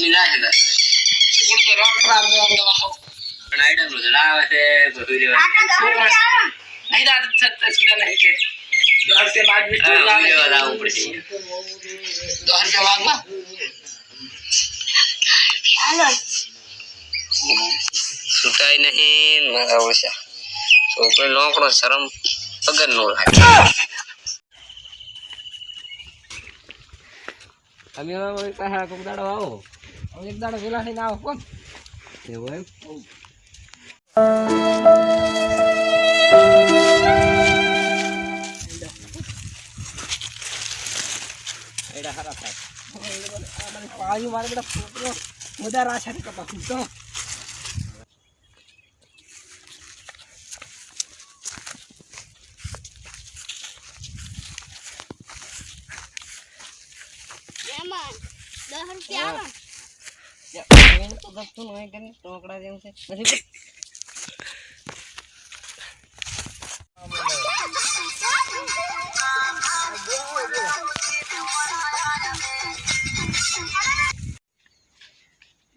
મિલા છે બોલ તો રોક ખરાબ દવા પણ આઈડમ નો લાવે છે બધું લેવા નહીં દાદ સત્તર સીધા નહીં કે દોર के बाद भी तो लावे वाला ऊपर से दौर के बाद ना हेलो सुटाई नहीं मारा ओसा तो कोई लोकड़ो शर्म पगन नो लागे અમે હવે કહા કોક દાડો આવો હવે એક દાડો વેલા થઈને આવો કોણ એવું એમ એડા હારા થાય મને પાણી મારે બેટા છોકરો મજા રાછા કપા તો એમાં 10 રૂપિયા આવે એને તો દસ્તો નોય કરીને ટોકડા જેવું છે નથી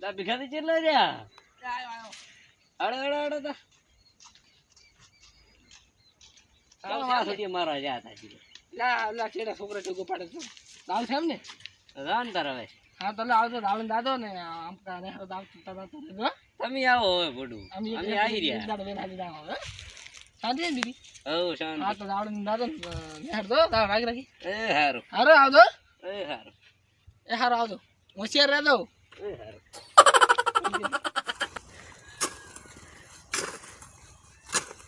લા ભિખારી ચેલા રહ્યા અડે તા આવા સુધી મારા જા થાય લા છેડા છોકરા ટોકો પાડે છે દાલ છે એમ ને રાન તાર હવે હા તો આવજો દાળ દાદો ને આમ તારે દાવ તા તમે આવો હવે બોડું અમે આવી રહ્યા દાડ વેલા આવી જાવ હે શાંતિ ને દીદી ઓ શાંતિ હા તો દાળ દાદો નેહર દો દાળ રાખી એ હારું હારું આવજો એ હારું આવજો હોશિયાર રહેજો એ હારું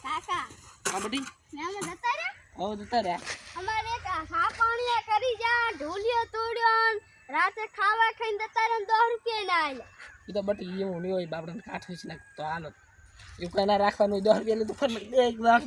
કાકા આ બડી મેં જતા રે ઓ જતા રે અમારે હા પાણી કરી જા ઢોલિયો તોડ્યો રાતે ખાવા ખાઈને જતા રે 10 રૂપિયા ના આલ્યા ઈ તો બટી એવું નહીં હોય બાપડાને કાઠું છે ને તો આનો એવું કઈ ના રાખવાનું 10 રૂપિયા તો ફર એક લાખ